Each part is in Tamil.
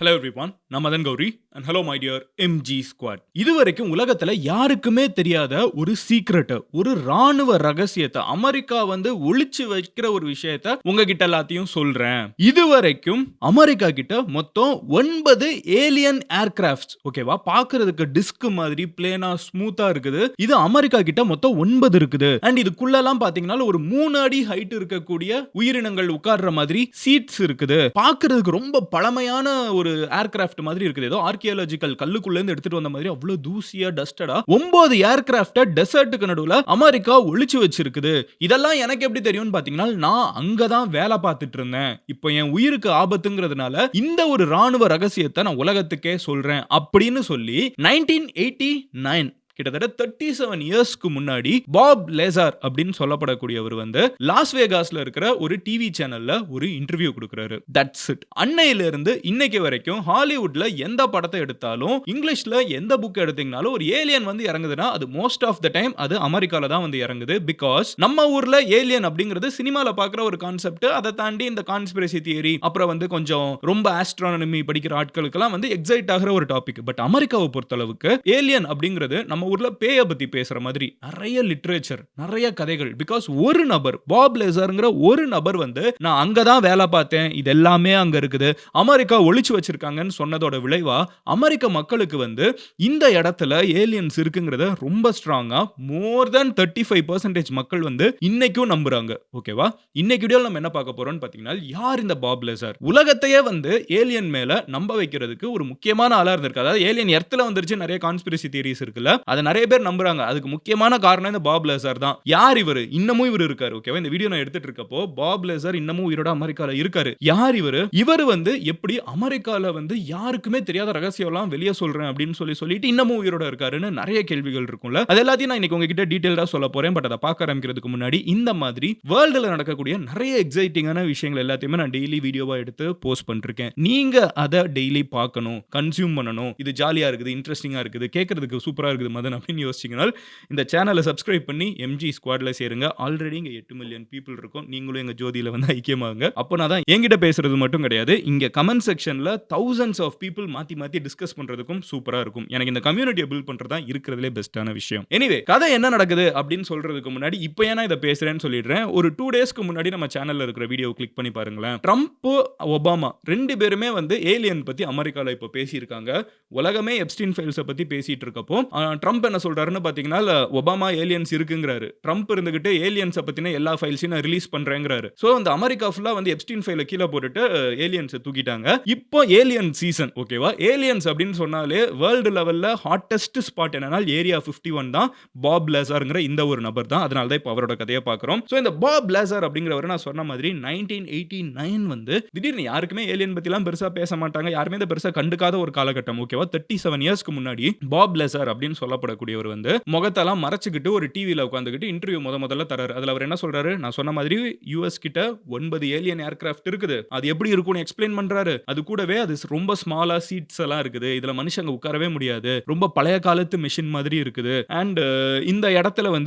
ஹலோ எவ்ரிவான், நான் Madan Gowri and hello my dear MG squad. இதுவரைக்கும் உலகத்துல யாருக்குமே தெரியாத ஒரு சீக்ரெட், ஒரு ராணுவ ரகசியத்தை அமெரிக்கா ஒளிச்சு வைக்கிற ஒரு விஷயத்தை உங்ககிட்ட எல்லாத்தையும் சொல்றேன். இதுவரைக்கும் அமெரிக்கா கிட்ட மொத்தம் 9 ஏலியன் ஏர்கிராஃப்ட்ஸ், ஓகேவா, பாக்குறதுக்கு டிஸ்க் மாதிரி பிளேனா ஸ்மூத்தா இருக்குது. இது அமெரிக்கா கிட்ட மொத்தம் 9 இருக்குது. அண்ட் இதுக்குள்ளலாம் பாத்தீங்கன்னா ஒரு 3 அடி ஹைட் இருக்கக்கூடிய உயிரினங்கள் உட்கார்ற மாதிரி சீட்ஸ் இருக்குது. பாக்குறதுக்கு ரொம்ப பழமையான ஒரு ஏர்கிராஃப்ட் மாதிரி இருக்குது. ஏதோ ஆர்கியாலஜிக்கல் கல்லுக்குள்ள இருந்து எடுத்துட்டு வந்த மாதிரி அவ்வளவு தூசியா டஸ்டடா 9 ஏர்கிராஃப்ட டெசர்ட்டுக்கு நடுவுல அமெரிக்கா ஒளிச்சு வச்சிருக்குது. இதெல்லாம் எனக்கு எப்படி தெரியும்னு பாத்தீங்கன்னா, நான் அங்கதான் வேலை பார்த்துட்டு இருந்தேன். இப்போ என் உயிருக்கு ஆபத்துங்கிறதுனால இந்த ஒரு ராணுவ ரகசியத்தை நான் உலகத்துக்கே சொல்றேன் அப்படின்னு சொல்லி 1989 கிட்டத்தட்ட 37 இயர்ஸ்க்கு முன்னாடி பாப் லேசார் அப்படின்னு சொல்லப்படக்கூடியவர் லாஸ் வேகாஸ்ல இருக்கிற ஒரு டிவி சேனல்ல ஒரு இன்டர்வியூ கொடுக்கிறாரு. That's it. அன்னையில இருந்து இன்னைக்கு வரைக்கும் ஹாலிவுட்ல எந்த படத்தை எடுத்தாலும், இங்கிலீஷ்ல எந்த புக் எடுத்தீங்கனாலும் ஒரு ஏலியன் இறங்குதுன்னா அது மோஸ்ட் ஆஃப் த டைம் அது அமெரிக்கால தான் இறங்குது. பிகாஸ் நம்ம ஊர்ல ஏலியன் அப்படிங்கிறது சினிமால பாக்குற ஒரு கான்செப்ட். அதை தாண்டி இந்த கான்ஸ்பிரசி தியரி, அப்புறம் கொஞ்சம் ரொம்ப ஆஸ்ட்ரானமி படிக்கிற ஆட்களுக்கெல்லாம் எக்ஸைட் ஆகிற ஒரு டாபிக். பட் அமெரிக்காவை பொறுத்தளவுக்கு ஏலியன் அப்படிங்கிறது நம்ம ஊர்ல பேய பத்தி பேசுற மாதிரி நிறைய லிட்ரேச்சர், நிறைய கதைகள். பிகாஸ் ஒரு நபர், பாப் லேசர்ங்கிற ஒரு நபர் நான் அங்கதான் வேலை பார்த்தேன், இது எல்லாமே அங்க இருக்குது, அமெரிக்கா ஒளிச்சு வச்சிருக்காங்கன்னு சொன்னதோட விளைவா அமெரிக்க மக்களுக்கு இந்த இடத்துல ஏலியன்ஸ் இருக்குங்கிறத ரொம்ப ஸ்ட்ராங்கா மோர் தென் 35% மக்கள் இன்னைக்கும் நம்புறாங்க. ஓகேவா? இன்னைக்கு வீடியோல நம்ம என்ன பார்க்க போறோம்னு பாத்தீங்கன்னா, யார் இந்த பாப் லேசர்? உலகத்தையே ஏலியன் மேல நம்ப வைக்கிறதுக்கு ஒரு முக்கியமான ஆளா இருந்திருக்கு. அதாவது ஏலியன் எர்த்ல வந்துருச்சு, நிறைய கான்ஸ்பிரசி தியரிஸ் இருக்குல்ல, அது நிறைய பேர் நம்புறாங்க. அதுக்கு முக்கியமான காரணம் இந்த பாப் லேசர் தான். யார் இவரு? இன்னமும் இவர் இருக்காரு. ஓகேவா? இந்த வீடியோ நான் எடுத்துட்டு இருக்கப்போ பாப் லேசர் இன்னமும் உயிரோட அமெரிக்கால இருக்காரு. யார் இவரு? இவர் எப்படி அமெரிக்கால யாருக்குமே தெரியாத ரகசியம் எல்லாம் வெளியே சொல்றேன் அப்படின்னு சொல்லிட்டு இன்னமும் உயிரோட இருக்காருன்னு நிறைய கேள்விகள் இருக்கும்ல. அது எல்லாத்தையும் நான் இன்னைக்கு உங்ககிட்ட டீடைலா சொல்ல போறேன். பட் அதை பார்க்க ஆரம்பிக்கிறதுக்கு முன்னாடி இந்த மாதிரி வேர்ல்டுல நடக்கக்கூடிய நிறைய எக்ஸைட்டிங்கான விஷயங்கள் எல்லாத்தையுமே நான் டெய்லி வீடியோவா எடுத்து போஸ்ட் பண்ணிருக்கேன். நீங்க அதை டெய்லி பார்க்கணும், கன்சியூம் பண்ணணும். இது ஜாலியா இருக்குது, இன்ட்ரெஸ்டிங்கா இருக்குது, கேட்கறதுக்கு சூப்பரா இருக்குது மதன் அப்படின்னு யோசிச்சீங்கன்னா இந்த சேனலை சப்ஸ்கிரைப் பண்ணி எம்ஜி ஸ்குவாட்ல சேருங்க. ஆல்ரெடி இங்க 8 மில்லியன் பீப்புள் இருக்கும். நீங்களும் எங்க ஜோதியில ஐக்கியமாகுங்க. அப்போனா தான் என்கிட்ட பேசுறது மட்டும் கிடையாது, இங்க கமெண்ட் செக்ஷன்ல thousands ஆஃப் பீப்புள் மாத்தி டிஸ்கஸ் பண்றதுக்கும் சூப்பரா இருக்கும். எனக்கு இந்த கம்யூனிட்டியை பில்ட் பண்றது தான் இருக்கிறதுலே பெஸ்டான விஷயம். எனிவே, கதை என்ன நடக்குது அப்படின்னு சொல்றதுக்கு முன்னாடி இப்போ ஏன்னா இதை பேசுறேன்னு சொல்லிடுறேன். ஒரு 2 டேஸ்க்கு முன்னாடி நம்ம சேனல்ல இருக்கிற வீடியோ கிளிக் பண்ணி பாருங்களேன். ட்ரம்ப், ஒபாமா 2 பேருமே ஏலியன் பத்தி அமெரிக்கால இப்போ பேசியிருக்காங்க. உலகமே எப்ஸ்டீன் ஃபைல்ஸை பத்தி பேசிட்டு இருக்கப்போ ட்ரம்ப் என்ன சொல்றாருன்னு பாத்தீங்கன்னா, ஒபாமா ஏலியன்ஸ் இருக்குங்கிறாரு. ட்ரம்ப் இருந்துகிட்டு ஏலியன்ஸ் பத்தின எல்லா ஃபைல்ஸையும் நான் ரிலீஸ் பண்றேங்கிறாரு. சோ அந்த அமெரிக்கா ஃபுல்லா எப்ஸ்டீன் ஃபைலை கீழே போட்டுட்டு ஏலியன்ஸ் தூக்கிட்டாங்க. இப்போ ஏலியன் சீசன். ஓகேவா? ஏலியன்ஸ் அப்படின்னு சொன்னாலே வேர்ல்டு லெவல்ல ஹாட்டஸ்ட் ஸ்பாட் என்னன்னா ஏரியா 51 தான். பாப் லேசர்ங்கிற இந்த ஒரு நபர் தான். அதனால தான் இப்போ அவரோட கதையை பார்க்கிறோம். சோ இந்த பாப் லேசர் அப்படிங்கிறவர் நான் சொன்ன மாதிரி 1989 திடீர்னு யாருக்குமே ஏலியன் பத்திலாம் பெருசா பேச மாட்டாங்க, யாருமே இதை பெருசா கண்டுக்காத ஒரு காலகட்டம். ஓகேவா? 37 இயர்ஸ்க்கு முன்னாடி பாப் லேசர் அப்படின்னு சொல்லப்படக்கூடியவர் முகத்தெல்லாம் மறைச்சுக்கிட்டு ஒரு டிவில உட்கார்ந்துகிட்டு இன்டர்வியூ முதல்ல தராரு. அதுல அவர் என்ன சொல்றாரு? நான் சொன்ன மாதிரி யுஎஸ் கிட்ட 9 ஏலியன் ஏர்கிராஃப்ட் இருக்குது, அது எப்படி இருக்கும்னு எக்ஸ்பிளைன் பண்றாரு. அது கூடவே அது ரொம்ப ஸ்மாலா சீட்ஸ் எல்லாம் இருக்குது, இதுல மனுஷங்க உட்காரவே முடியாது, ரொம்ப பழைய காலத்து மெஷின் மாதிரி இருக்குது. அண்ட் இந்த இடத்துல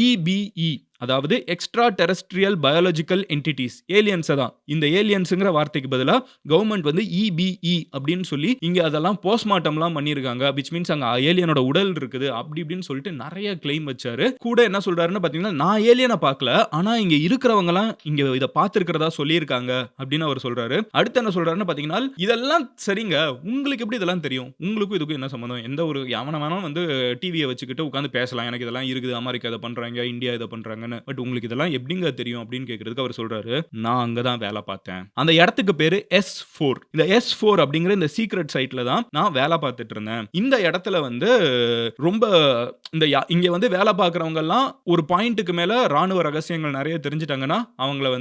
EBE, அதாவது extra terrestrial biological entities, aliens தான். இந்த ஏலியன்ஸ்ங்கிற வார்த்தைக்கு பதிலா கவர்மெண்ட் EBE அப்படின்னு சொல்லி இங்க அதெல்லாம் போஸ்ட்மார்ட்டம்லாம் பண்ணியிருக்காங்க. விச் மீன்ஸ் அங்க ஏலியனோட உடல் இருக்குது அப்படி இப்படின்னு சொல்லிட்டு நிறைய கிளைம் வச்சாரு. கூட என்ன சொல்றாருன்னு பாத்தீங்கன்னா, நான் ஏலியனை பார்க்கல, ஆனா இங்க இருக்கிறவங்கலாம் இங்க இதை பார்த்திருக்கிறதா சொல்லியிருக்காங்க அப்படின்னு அவர் சொல்றாரு. அடுத்து என்ன சொல்றாருன்னு பாத்தீங்கன்னா, இதெல்லாம் சரிங்க, உங்களுக்கு எப்படி இதெல்லாம் தெரியும்? உங்களுக்கும் இதுக்கும் என்ன சம்பந்தம்? எந்த ஒரு யாவன வேணாலும் டிவியை வச்சுக்கிட்டு உட்காந்து பேசலாம், எனக்கு இதெல்லாம் இருக்குது, அமெரிக்கா இதை பண்றாங்க, இந்தியா இதை பண்றாங்க, பட் உங்களுக்கு இதெல்லாம் எப்படிங்க தெரியும் அப்படின்னு கேக்குறதுக்கு அவர் சொல்றாரு, நான் அங்கதான் வேலை பார்த்தேன். அந்த இடத்துக்கு பேரு S4. இந்த S4 அப்படிங்கிற இந்த சீக்ரெட் சைட்ல தான் நான் வேலை பார்த்துட்டு இருந்தேன். இந்த இடத்துல ரொம்ப இங்க வேலை பார்க்கறவங்க எல்லாம் ஒரு பாயிண்ட்டுக்கு மேல ராணுவ ரகசியங்கள் நிறைய தெரிஞ்சிட்டாங்கன்னா அவங்கள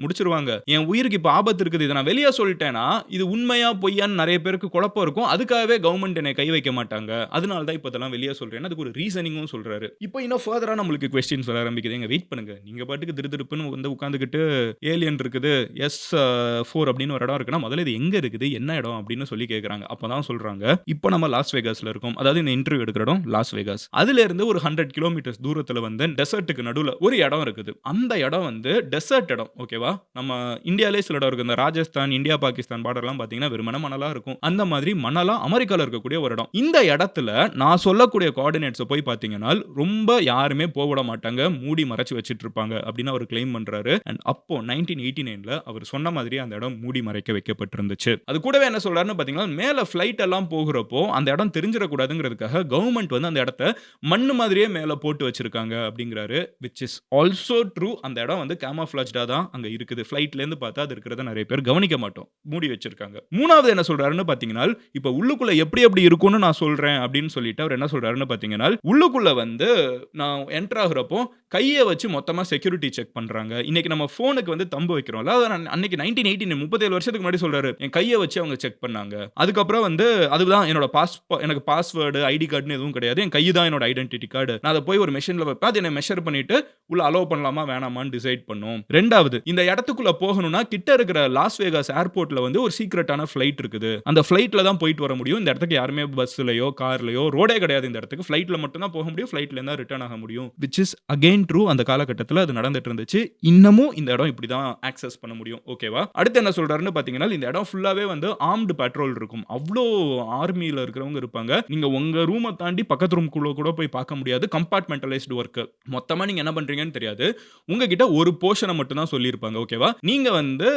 முடிச்சிருவாங்க. என் உயிருக்கு இப்ப ஆபத்து இருக்குது, இதை நான் வெளியே சொல்லிட்டேன்னா இது உண்மையா பொய்யான்னு நிறைய பேருக்கு குழப்பம் இருக்கும். அதுக்காகவே கவர்மெண்ட் என்னை கை வைக்க மாட்டாங்க, அதனால தான் இப்ப இதெல்லாம் வெளியே சொல்றேன். அதுக்கு ஒரு ரீசனிங்கும் சொல்றாரு. இப்போ இன்னும் ஃபர்தரா நம்மளுக்கு क्वेश्चंस வர ஆரம்பிக்குது. எங்க வெயிட் பண்ணுங்க. நீங்க பாட்டுக்கு திருதிருப்புன்னு வந்து உட்காந்துக்கிட்டு ஏலியன் இருக்குது, S4 அப்படின்னு ஒரு இடம் இருக்குன்னா, முதல்ல இது எங்க இருக்குது? என்ன இடம்? அப்படின்னு சொல்லி கேட்குறாங்க. அப்பதான் சொல்றாங்க, இப்போ நம்ம லாஸ் வேகாஸ்ல இருக்கோம். அதாவது இந்த இன்டர்வியூ எடுக்கிற இடம் லாஸ் வேகாஸ். அதிலிருந்து ஒரு 100 கிலோமீட்டர்ஸ் தூரத்துல வந்து டெசர்ட்டுக்கு நடுவுல ஒரு இடம் இருக்குது. அந்த இடம் வந்து டெசர்ட் இடம். ஓகேவா? நம்ம இந்தியாவிலே சில இடம் இருக்கு. இந்த ராஜஸ்தான், இந்தியா, பாகிஸ்தான் பார்டர்லாம் பார்த்தீங்கன்னா வெறுமனே மணலா இருக்கும். அந்த மாதிரி மணலா அமெரிக்கால இருக்கக்கூடிய ஒரு இடம். இந்த இடத்துல நான் சொல்லக்கூடிய கோஆர்டினேட்ஸ போய் பார்த்தீங்கன்னா, ரொம்ப யாருமே விட மாட்டாங்க. மூடி மறைச்சு வச்சிட்டு இருப்பாங்க அப்படின்னு அவர் கிளைம் பண்றாரு. அண்ட் அப்போ 1989ல அவர் சொன்ன மாதிரி அந்த இடம் மூடி மறைக்க வைக்கப்பட்டிருந்துச்சு. அது கூடவே என்ன சொல்றாருன்னு பார்த்தீங்கன்னா, மேல ஃப்ளைட் எல்லாம் போகிறப்போ அந்த இடம் தெரிஞ்சிட கூடாதுங்கிறதுக்காக கவர்மெண்ட் வந்து அந்த இடத்த மண்ணு மாதிரியே மேல போட்டு வச்சிருக்காங்க அப்படிங்கிறாரு. Which is also true. அந்த இடம் வந்து கேமோஃப்ளாஜ்டா தான் அங்க இருக்குது. ஃப்ளைட்ல இருந்து பார்த்தா அது இருக்கிறத நிறைய பேர் கவனிக்க மாட்டோம். மூடி வச்சிருக்காங்க. மூணாவது என்ன சொல்றாருன்னு பார்த்தீங்கன்னா, இப்ப உள்ளுக்குள்ள எப்படி இருக்கும்னு நான் சொல்றேன் அப்படின்னு சொல்லிட்டு அவர் என்ன சொல்றாருன்னு பார்த்தீங்கன்னா, உள்ளுக்குள்ள வந்து நான் என்டர் ஆகுறப்போ கைய வச்சு மொத்தமா செக்யூரிட்டி செக் பண்றாங்க. இன்னைக்கு நம்ம போனுக்கு வந்து தம்பு வைக்கிறோம்ல, அன்னைக்கு 1918 37 வருஷத்துக்கு முன்னாடி சொல்றாரு. என் கைய வச்சு அவங்க செக் பண்ணாங்க. அதுக்கப்புறம் வந்து அதுதான் என்னோட எனக்கு பாஸ்வேர்டு, ஐடி கார்டுன்னு எதுவும் கிடையாது. என் கை தான் என்னோட ஐடென்டிட்டி கார்டு. நான் அதை போய் ஒரு மெஷின்ல வைப்பேன். அது என்ன மெஷர் பண்ணிட்டு உள்ள அலோவ் பண்ணலாமா வேணாமான்னு டிசைட் பண்ணும். ரெண்டாவது, இந்த இடத்துக்குள்ள போகணும்னா கிட்ட இருக்கிற லாஸ் வேகாஸ் ஏர்போர்ட்ல வந்து ஒரு சீக்ரெட்டான ஃப்ளைட் இருக்குது. அந்த ஃப்ளைட்ல தான் போயிட்டு வர முடியும். இந்த இடத்துக்கு யாருமே பஸ்லயோ கார்லயோ ரோடே கிடையாது. இந்த இடத்துக்கு ஃப்ளைட்ல மட்டும் தான் போக முடியும். ஃப்ளைட்ல இருந்தா ரிட்டர்ன் ஆக முடியும். which is again true. அந்த காலகட்டத்தில் அது நடந்துட்டு இருந்துச்சு. இன்னமும் இந்த இடம் இப்படி தான் ஆக்சஸ் பண்ண முடியும். ஓகேவா? அடுத்து என்ன சொல்றாருன்னு பாத்தீங்கன்னா, இந்த இடம் ஃபுல்லாவே வந்து ஆர்ம்டு பெட்ரோல் இருக்கும். அவ்வளோ ஆர்மியில இருக்கிறவங்க இருப்பாங்க. நீங்க உங்க ரூமை தாண்டி பக்கத்து ரூம்குள்ள கூட போய் பார்க்க முடியாது. கம்பார்ட்மெண்டலைஸ்டு ஒர்க். மொத்தமா நீங்க என்ன பண்றீங்கன்னு தெரியாது. உங்ககிட்ட ஒரு போர்ஷனை மட்டும் தான் சொல்லியிருப்பாங்க. ஓகேவா? நீங்க வந்து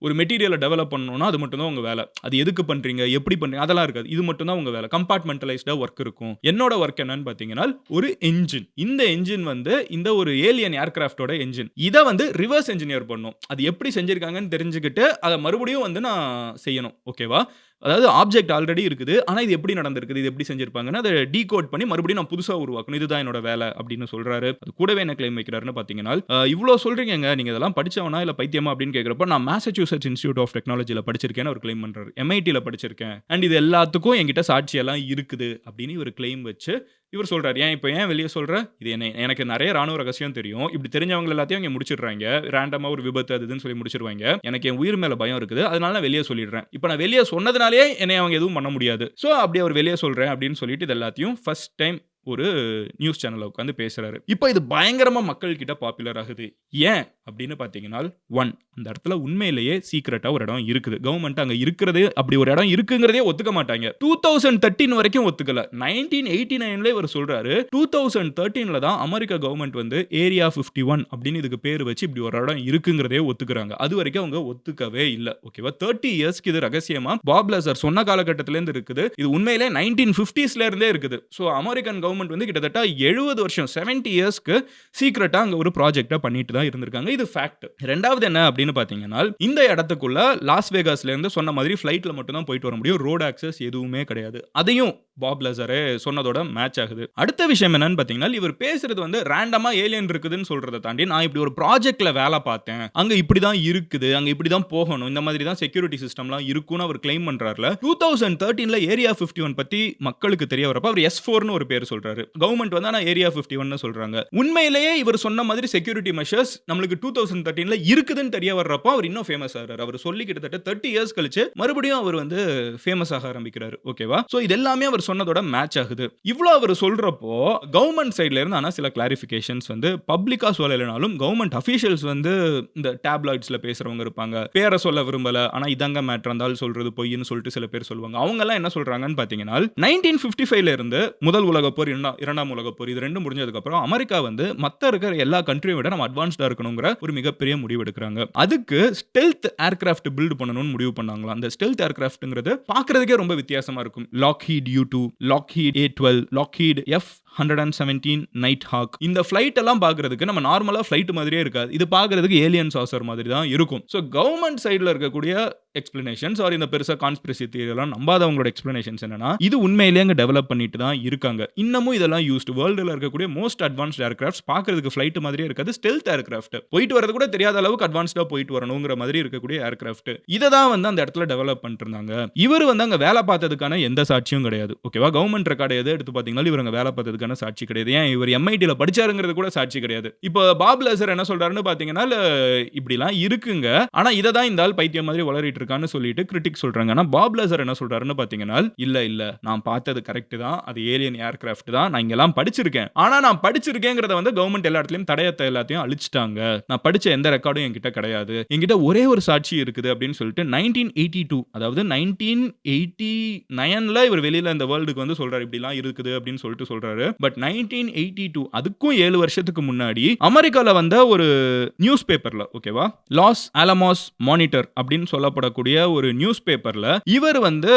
ஒரு மெட்டீரியலை டெவலப் பண்ணணும்னா அது மட்டும் தான் உங்க வேலை. அது எதுக்கு பண்றீங்க, எப்படி பண்றீங்க அதெல்லாம் இருக்காது. இது மட்டும் தான் உங்க வேலை. கம்பார்ட்மெண்டலைஸ்டா ஒர்க் இருக்கும். என்னோட ஒர்க் என்னன்னு பாத்தீங்கன்னா, ஒரு என்ஜின். இந்த என்ஜின் வந்து இந்த ஒரு ஏலியன் ஏர்கிராஃப்டோட என்ஜின். இத வந்து ரிவர்ஸ் என்ஜினியர் பண்ணும். அது எப்படி செஞ்சிருக்காங்கன்னு தெரிஞ்சுக்கிட்டு அதை மறுபடியும் வந்து நான் செய்யணும். ஓகேவா? அதாவது ஆப்ஜெக்ட் ஆல்ரெடி இருக்குது. ஆனா இது எப்படி நடந்திருக்குது, இது எப்படி செஞ்சிருப்பாங்கன்னு அதை டீகோட் பண்ணி மறுபடியும் நான் புதுசா உருவாக்கணும். இதுதான் என்னோட வேலை அப்படின்னு சொல்றாரு. அது கூடவே என்ன கிளைம் வைக்கிறாருன்னு பாத்தீங்கன்னா, இவ்வளோ சொல்றீங்க, நீங்க இதெல்லாம் படிச்சவனா இல்ல பைத்தியமா அப்படின்னு கேட்கிறப்ப, நான் மாசச்சூசெட்ஸ் இன்ஸ்டிடியூட் ஆஃப் டெக்னாலஜில படிச்சிருக்கேன்னு அவர் கிளைம் பண்றாரு. MITல படிச்சிருக்கேன். அண்ட் இது எல்லாத்துக்கும் என்கிட்ட சாட்சி எல்லாம் இருக்குது அப்படின்னு இவர் கிளைம் வச்சு இவர் சொல்றாரு. ஏன் வெளியே சொல்ற? இது எனக்கு நிறைய ராணுவ ரகசியம் தெரியும். இப்படி தெரிஞ்சவங்க எல்லாத்தையும் இங்க முடிச்சிடுறாங்க. ரேண்டமா ஒரு விபத்து அதுன்னு சொல்லி முடிச்சிருவாங்க. எனக்கு என் உயிர் மேல பயம் இருக்குது. அதனால நான் வெளியே சொல்லிடுறேன். இப்போ நான் வெளியே சொன்னதுனாலே என்னை அவங்க எதுவும் பண்ண முடியாது. சோ அப்படி அவர் வெளியே சொல்றேன் அப்படின்னு சொல்லிட்டு இது எல்லாத்தையும் ஃபர்ஸ்ட் டைம் ஒரு நியூஸ் சேனல்ல உட்கார்ந்து பேசுறாரு. இப்போ இது பயங்கரமா மக்கள் கிட்ட பாப்புலர் ஆகுது. ஏன் அப்படின்னு பாத்தீங்கன்னா, அந்த இடத்துல உண்மையிலேயே சீக்ரெட்டா ஒரு இடம் இருக்குது. கவர்மெண்ட் அங்க இருக்கிறது அப்படி ஒரு இடம் இருக்குங்கிறதே ஒத்துக்க மாட்டாங்க. 2013 வரைக்கும் ஒத்துக்கல. 1989ல இவர் சொல்றாரு. 2013ல தான் அமெரிக்கா கவர்மெண்ட் வந்து ஏரியா 51 அப்படின்னு இதுக்கு பேர் வச்சு இப்படி ஒரு இடம் இருக்குங்கிறதே ஒத்துக்குறாங்க. அது வரைக்கும் அவங்க ஒத்துக்கவே இல்ல. ஓகேவா? 30 இயர்ஸ்க்கு இது ரகசியமா பாப் லேசர் சொன்ன காலகட்டத்தில இருந்து இருக்குது. இது உண்மையிலே 1950ஸ்ல இருந்தே இருக்குது. சோ அமெரிக்கன் கவர்மெண்ட் வந்து கிட்டத்தட்ட 70 வருஷம் 70 இயர்ஸ்க்கு சீக்ரெட்டா அங்க ஒரு ப்ராஜெக்ட்டா பண்ணிட்டு தான் இருந்திருக்காங்க. இது ஃபேக்ட். இரண்டாவது என்ன அப்படின்னு பாத்தீங்கன்னா, இந்த இடத்துக்குள்ள லாஸ் வேகாஸ்ல இருந்து சொன்ன மாதிரி ஃப்ளைட்ல மட்டும் தான் போயிட்டு வர முடியும். ரோட் ஆக்சஸ் எதுவுமே கிடையாது. அதையும் பாப் லேசரே சொன்னதோட மேட்ச் ஆகுது. அடுத்த விஷயம் என்னன்னு பாத்தீங்கன்னா, இவர் பேசுறது வந்து ரேண்டமா ஏலியன் இருக்குதுன்னு சொல்றதை தாண்டி நான் இப்படி ஒரு ப்ராஜெக்ட்ல வேலை பார்த்தேன். அங்க இப்படி தான் இருக்குது. அங்க இப்படி தான் போகணும். இந்த மாதிரி தான் செக்யூரிட்டி சிஸ்டம்லாம் இருக்குன்னு அவர் கிளைம் பண்றாருல. 2013ல ஏரியா 51 பத்தி மக்களுக்கு தெரிய வரப்ப அவர் S4ன்னு ஒரு பேர் சொல்றாரு. கவர்மெண்ட் வந்து ஆனா ஏரியா 51ன்னு சொல்றாங்க. உண்மையிலேயே இவர் சொன்ன மாதிரி செக்யூரிட்டி மெஷர்ஸ் நம்மளுக்கு 2013ல இருக்குதுன்னு தெரிய வர்றப்போ அவர் இன்னும் ஃபேமஸ் ஆகிறார். அவர் சொல்லி கிட்டத்தட்ட 30 இயர்ஸ் கழிச்சு மறுபடியும் அவர் வந்து ஃபேமஸ் ஆக ஆரம்பிக்கிறாரு. ஓகேவா? சோ இது எல்லாமே அவர் சொன்னதோட மேட்ச் ஆகுது. இவ்ளோ அவர் சொல்றப்போ கவர்மெண்ட் சைடுல இருந்து ஆனா சில கிளாரிஃபிகேஷன்ஸ் வந்து பப்ளிக்கா சொல்லலைனாலும் கவர்மெண்ட் அபிஷியல்ஸ் வந்து இந்த டேப்லாய்ட்ஸ்ல பேசுறவங்க இருப்பாங்க. பேரை சொல்ல விரும்பல. ஆனா இதங்க மேட்டர் இருந்தாலும் சொல்றது பொய்ன்னு சொல்லிட்டு சில பேர் சொல்லுவாங்க. அவங்க எல்லாம் என்ன சொல்றாங்கன்னு பாத்தீங்கன்னா, 1955ல இருந்து முதல் உலகப் போர், இரண்டாம் உலகப் போர் இது ரெண்டும் முடிஞ்சதுக்கு அப்புறம் அமெரிக்கா வந்து மத்த இருக்கிற எல்லா கண்ட்ரியை விட நம்ம அட்வான்ஸ்டா இருக்கணுங்கிற ஒரு மிகப்பெரிய முடிவு எடுக்கிறாங்க. அதுக்கு ஸ்டெல்த் ஏர்கிராஃப்ட் பில்ட் பண்ணணும்னு முடிவு பண்ணாங்களா. அந்த ஸ்டெல்த் ஏர்கிராஃப்ட்ங்கிறது பார்க்கிறதுக்கே ரொம்ப வித்தியாசமா இருக்கும். Lockheed U2, Lockheed A12, Lockheed F-117 Nighthawk. இந்த ஃபிளைட் எல்லாம் பார்க்கிறதுக்கு நம்ம நார்மலா ஃபிளைட் மாதிரியே இருக்காது. இது பார்க்கிறதுக்கு ஏலியன் சாசர் மாதிரி தான் இருக்கும். சோ கவர்மெண்ட் சைடுல இருக்கக்கூடிய எக்ஸ்பிளனேஷன்ஸ் ஆர் இந்த பெருசா கான்ஸ்பிரசி தியரி எல்லாம் நம்பாதவங்களோட எக்ஸ்பிளனேஷன்ஸ் என்னன்னா, இது உண்மையிலேயே அங்க டெவலப் பண்ணிட்டு தான் இருக்காங்க. இன்னமும் இதெல்லாம் யூஸ்டு. வேர்ல்டுல இருக்கக்கூடிய மோஸ்ட் அட்வான்ஸ்ட் ஏர்கிராஃப்ட்ஸ் பார்க்கிறதுக்கு ஃபிளைட் மாதிரியே இருக்காது. Stealth aircraft. போயிட்டு வரது கூட தெரியாத அளவுக்கு அட்வான்ஸ்டா போயிட்டு வரணுங்கிற மாதிரி இருக்கக்கூடிய ஏர்கிராஃப்ட். இதை தான் வந்து அந்த இடத்துல டெவலப் பண்ணிட்டு இருந்தாங்க. இவர் வந்து அங்க வேலை பார்த்ததுக்கான எந்த சாட்சியும் கிடையாது. ஓகேவா? கவர்மெண்ட் ரெக்கார்டு எது எடுத்து பாத்தீங்கன்னா இவர் அங்க வேலை பார்த்ததுக்கான இருக்கிறதுக்கான சாட்சி கிடையாது. ஏன் இவர் MITல படிச்சாருங்கிறது கூட சாட்சி கிடையாது. இப்போ பாப் லேசர் என்ன சொல்றாருன்னு பார்த்தீங்கன்னா, இப்படிலாம் இருக்குங்க. ஆனா இத தான் இந்த ஆள் பைத்தியம் மாதிரி உளறிட்டு இருக்கான்னு சொல்லிட்டு கிரிட்டிக் சொல்றாங்க. ஆனா பாப் லேசர் என்ன சொல்றாருன்னு பார்த்தீங்கன்னா, இல்ல நான் பார்த்தது கரெக்ட் தான். அது ஏலியன் ஏர்கிராஃப்ட் தான். நான் இங்கெல்லாம் படிச்சிருக்கேன். ஆனா நான் படிச்சிருக்கேங்கிறத வந்து கவர்ன்மெண்ட் எல்லா இடத்துலயும் தடயத்த எல்லாத்தையும் அழிச்சுட்டாங்க. நான் படிச்ச எந்த ரெக்கார்டும் என்கிட்ட கிடையாது. என்கிட்ட ஒரே ஒரு சாட்சி இருக்குது அப்படின்னு சொல்லிட்டு 1982 அதாவது 1989ல இவர் வெளியில இந்த வேர்ல்டுக்கு வந்து சொல்றாரு. இப்படிலாம் இருக்குது அப்படின்னு சொல்லிட்டு சொல்றாரு. பட் 1982 அதுக்கும் 7 வருஷத்துக்கு முன்னாடி அமெரிக்கால வந்த ஒரு நியூஸ் பேப்பர்ல ஓகேவா லாஸ் ஆலமாஸ் மானிட்டர் அப்படின்னு சொல்லப்படக்கூடிய ஒரு நியூஸ் பேப்பர்ல இவர் வந்து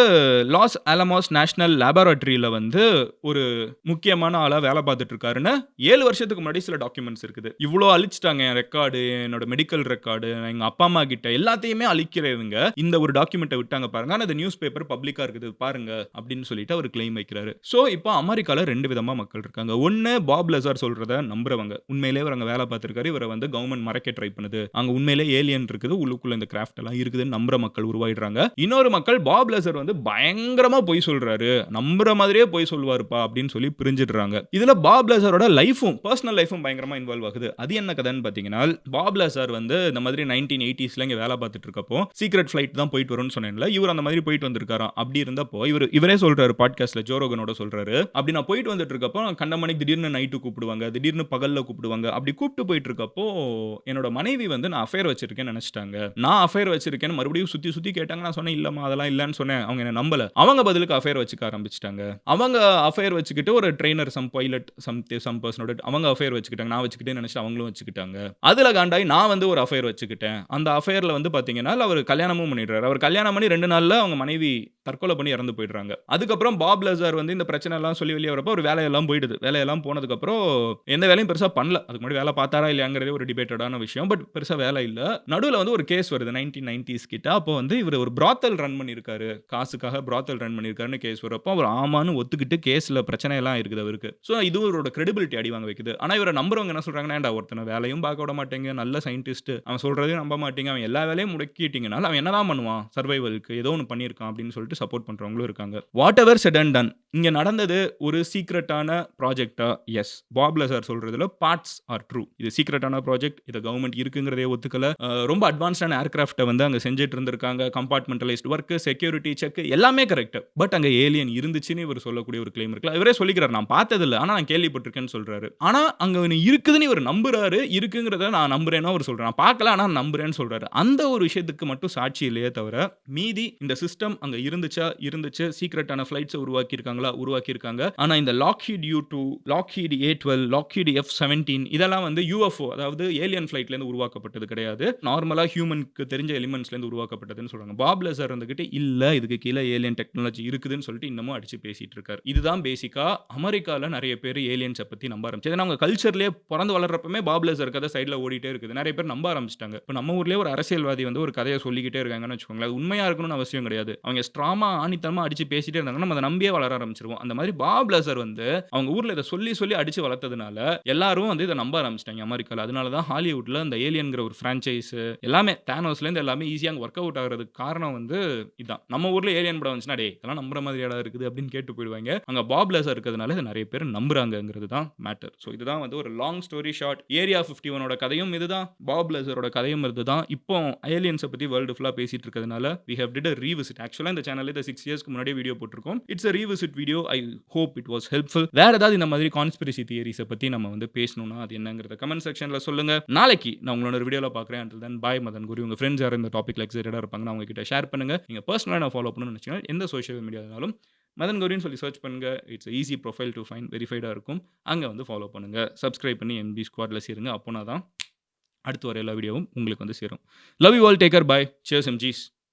லாஸ் ஆலமாஸ் நேஷனல் லேபரட்டரியில வந்து ஒரு முக்கியமான ஆளா வேலை பார்த்துட்டு இருக்காருன்னு 7 வருஷத்துக்கு முன்னாடி சில டாக்குமெண்ட்ஸ் இருக்குது. இவ்வளோ அழிச்சிட்டாங்க என் ரெக்கார்டு, என்னோட மெடிக்கல் ரெக்கார்டு, எங்க அப்பா அம்மா கிட்ட எல்லாத்தையுமே அழிக்கிறவங்க இந்த ஒரு டாக்குமெண்ட்டை விட்டாங்க பாருங்க. ஆனா அந்த நியூஸ் பேப்பர் பப்ளிக்கா இருக்குது பாருங்க அப்படின்னு சொல்லிட்டு அவர் கிளைம் வைக்கிறாரு. சோ இப்போ அமெரிக்கால 2 விதமா மக்கள் இருக்காங்க. ஒன்னு பாப் லெசார் சொல்றத நம்புறவங்க. உண்மையிலேயே இவர் அங்க வேலை பார்த்திருக்காரு. இவரை வந்து கவர்மெண்ட் மறைக்க ட்ரை பண்ணுது. அங்க உண்மையிலே ஏலியன் இருக்குது, உள்ளுக்குள்ள இந்த கிராஃப்ட் எல்லாம் இருக்குதுன்னு நம்புற மக்கள் உருவாயிடுறாங்க. இன்னொரு மக்கள் பாப் லெசார் வந்து பயங்கரமா பொய் சொல்றாரு, நம்புற மாதிரியே பொய் சொல்வாருப்பா அப்படின்னு சொல்லி பிரிஞ்சிடுறாங்க. இதுல பாப் லெசாரோட லைஃபும் பர்சனல் லைஃபும் பயங்கரமா இன்வால்வ் ஆகுது. அது என்ன கதைன்னு பாத்தீங்கன்னா, பாப் லெசார் வந்து இந்த மாதிரி 1980ஸ்ல இங்க வேலை பார்த்துட்டு இருக்கப்போ சீக்ரெட் ஃபிளைட் தான் போயிட்டு வரும்னு சொன்னேன்ல, இவர் அந்த மாதிரி போயிட்டு வந்திருக்காராம். அப்படி இருந்தப்போ இவரே சொல்றாரு பாட்காஸ்ட்ல, ஜோ ரோகனோட சொல்றாரு, அப்படி நான் போயிட்டு வந்துட்டு இருக்கப்போ கண்டமணிக்கு திடீர்னு நைட்டு கூப்பிடுவாங்க, திடீர்னு பகல்ல கூப்பிடுவாங்க. அப்படி கூப்பிட்டு போயிட்டு இருக்கப்போ என்னோட மனைவி வந்து நான் அஃபேர் வச்சிருக்கேன்னு நினைச்சிட்டாங்க. நான் அஃபேர் வச்சிருக்கேன்னு மறுபடியும் சுத்தி சுத்தி கேட்டாங்க. நான் சொன்னேன் இல்லம்மா அதெல்லாம் இல்லன்னு சொன்னேன். அவங்க என்ன நம்பல. அவங்க பதிலுக்கு அஃபேர் வச்சுக்க ஆரம்பிச்சிட்டாங்க. அவங்க அஃபேர் வச்சுக்கிட்டு ஒரு ட்ரெய்னர் சம் பைலட் சம் பர்சனோட அவங்க அஃபேர் வச்சுக்கிட்டாங்க. நான் வச்சுக்கிட்டேன்னு நினைச்சிட்டு அவங்களும் வச்சுக்கிட்டாங்க. அதுல காண்டாய் நான் வந்து ஒரு அஃபேர் வச்சுக்கிட்டேன். அந்த அஃபேர்ல வந்து பாத்தீங்கன்னா அவர் கல்யாணமும் பண்ணிடுறாரு. அவர் கல்யாணம் பண்ணி 2 நாள்ல அவங்க மனைவி தற்கொலை பண்ணி இறந்து போயிடுறாங்க. அதுக்கப்புறம் பாப் லெசார் வந்து இந்த பிரச்சனை எல்லாம் சொல்லி வெளியே வரப்போ ஒரு வேலையெல்லாம் போயிடுது. வேலையெல்லாம் போனதுக்கு அப்புறம் எந்த வேலையும் பெருசா பண்ணல. அதுக்கு முன்னாடி வேலை பார்த்தாரா இல்லையாங்கிறதே ஒரு டிபேட்டடான விஷயம். பட் பெருசா வேலை இல்ல. நடுவுல வந்து ஒரு கேஸ் வருது 1990s கிட்ட. அப்போ வந்து இவர் ஒரு பிராத்தல் ரன் பண்ணியிருக்காரு. காசுக்காக பிராத்தல் ரன் பண்ணியிருக்காருன்னு கேஸ் வரப்போ அவர் ஆமான்னு ஒத்துக்கிட்டு கேஸ்ல பிரச்சனை எல்லாம் இருக்குது அவருக்கு. ஸோ இது இவரோட கிரெடிபிலிட்டி அடி வாங்க வைக்குது. ஆனா இவரை நம்புறவங்க என்ன சொல்றாங்கன்னா, ஒருத்தனை வேலையும் பார்க்க விட மாட்டேங்க, நல்ல சயின்டிஸ்ட், அவன் சொல்றதையும் நம்ப மாட்டீங்க, அவன் எல்லா வேலையும் முடக்கிட்டீங்கனால அவன் என்னதான் பண்ணுவான் சர்வைவலுக்கு, ஏதோ ஒன்று பண்ணியிருக்கான் அப்படின்னு சொல்லிட்டு சப்போர்ட் பண்றவங்களும் இருக்காங்க. What ever said and ton, இங்க நடந்தது ஒரு சீக்ரெட்டான ப்ராஜெக்டா? எஸ். பாப் லெசார் சொல்றதுல பார்ட்ஸ் ஆர் ட்ரூ. இது சீக்ரெட்டான ப்ராஜெக்ட், இது கவர்மெண்ட் இருக்குங்கிறதே ஒத்துக்கல. ரொம்ப அட்வான்ஸ்டான ஏர்கிராஃப்ட்டை வந்து அங்க செஞ்சுட்டு இருந்திருக்காங்க. கம்பார்ட்மெண்டலைஸ்ட் ஒர்க், செக்யூரிட்டி செக் எல்லாமே கரெக்ட். பட் அங்க ஏலியன் இருந்துச்சுன்னு இவர் சொல்லக்கூடிய ஒரு கிளைம் இருக்குல்ல, இவரே சொல்லிக்கிறார், நான் பார்த்ததில்ல ஆனா நான் கேள்விப்பட்டிருக்கேன்னு சொல்றாரு. ஆனா அங்க இருக்குதுன்னு இவர் நம்புறாரு, இருக்குங்கிறத நான் நம்புறேன்னு அவர் சொல்றாரு. நான் பார்க்கல ஆனா நம்புறேன்னு சொல்றாரு. அந்த ஒரு விஷயத்துக்கு மட்டும் சாட்சி இல்லையே தவிர மீதி இந்த சிஸ்டம் அங்க இருந்துச்சு, சீக்ரெட்டான ஃபிளைட்ஸ் உருவாக்கியிருக்காங்க. ஆனா இந்த Lockheed U2, Lockheed A12, Lockheed F-17 இதெல்லாம் வந்து UFO அதாவது ஏலியன் ஃபிளைட்ல இருந்து உருவாக்கப்பட்டது கிடையாது. நார்மலா ஹியூமனுக்கு தெரிஞ்ச எலிமெண்ட்ஸ்ல இருந்து உருவாக்கப்பட்டதுன்னு சொல்றாங்க. பாப் லெசார் இருந்துகிட்டு இல்ல இதுக்கு கீழ ஏலியன் டெக்னாலஜி இருக்குதுன்னு சொல்லிட்டு இன்னமும் அடிச்சு பேசிட்டு இருக்காரு. இதுதான் பேசிக்கா அமெரிக்கால நிறைய பேர் ஏலியன்ஸை பத்தி நம்ப ஆரம்பிச்சு. ஏன்னா அவங்க கல்ச்சர்லயே பிறந்து வளர்றப்பமே பாப் லெசார் கதை சைடுல ஓடிட்டே இருக்குது. நிறைய பேர் நம்ப ஆரம்பிச்சிட்டாங்க. இப்போ நம்ம ஊர்லயே ஒரு அரசியல்வாதி வந்து ஒரு கதையை சொல்லிக்கிட்டே இருக்காங்கன்னு வச்சுக்கோங்களேன், அது உண்மையா இருக்கணும்னு அவசியம் கிடையாது. அவங்க ஸ்ட்ராமா ஆணித்தனமா அடிச்சு பேசிட்டே இருந்தாங்கன்னா நம்ம அதை நம்பியே வளர ஆரம்பிச்சிருவோம். அந்த மாதிரி பாப் லெசார் வந்து அவங்க ஊர்ல இதை சொல்லி அடிச்சு வளர்த்ததுனால எல்லாரும் வந்து இதை நம்ப ஆரம்பிச்சிட்டாங்க அமெரிக்கால. அதனால தான் ஹாலிவுட்ல அந்த ஏலியன்ங்கிற ஒரு பிரான்ச்சைஸ் எல்லாமே தானோஸ்ல இருந்து எல்லாமே ஈஸியா ஒர்க் அவுட் ஆகிறதுக்கு காரணம் வந்து இதான். நம்ம ஊர்ல ஏலியன் படம் வந்துச்சுன்னா டேய் இதெல்லாம் நம்புற மாதிரி இடம் இருக்குது அப்படின்னு கேட்டு போயிடுவாங்க. அங்க பாப் லெசார் இருக்கிறதுனால இதை நிறைய பேர் நம்புறாங்கிறது தான் மேட்டர். ஸோ இதுதான் வந்து ஒரு லாங் ஸ்டோரி ஷார்ட். ஏரியா 51ஓட கதையும் இதுதான், பாப் லெசாரோட கதையும் இதுதான். இப்போ ஏலியன்ஸை பத்தி வேர்ல்டு ஃபுல்லா பேசிட்டு இருக்கிறதுனால we have did a revisit. ஆக்சுவலா இந்த சேனல்ல இந்த 6 இயர்ஸ்க்கு முன்னாடி வீடியோ போட்டிருக்கோம். It's a revisit video. I hope it was helpful. வேற ஏதாவது இந்த மாதிரி கான்ஸ்பிரசி தியரிஸை பத்தி நம்ம வந்து பேசணும்னா அது என்னங்கிறத கமெண்ட் செக்ஷன்ல சொல்லுங்க. நாளைக்கு நான் உங்களோட ஒரு வீடியோல பார்க்குறேன். until then bye மதன் குரு. உங்க ஃப்ரெண்ட்ஸ் யாரும் இந்த டாபிக்ல எக்ஸைட்டடா இருப்பாங்கன்னா அவங்க கிட்ட ஷேர் பண்ணுங்க. நீங்க பர்சனலா நான் ஃபாலோ பண்ணணும்னு நினைச்சீங்கன்னா எந்த சோஷியல் மீடியானாலும் மதன் கௌரின்னு சொல்லி சர்ச் பண்ணுங்க. It's easy profile to find, வெரிஃபைடாக இருக்கும். அங்கே வந்து ஃபாலோ பண்ணுங்க, சப்ஸ்கிரைப் பண்ணி MB ஸ்குவாட்ல சேருங்க. அப்போனா தான் அடுத்து வர எல்லா வீடியோவும் உங்களுக்கு வந்து சேரும். Love you all, take care, bye, cheers MGs.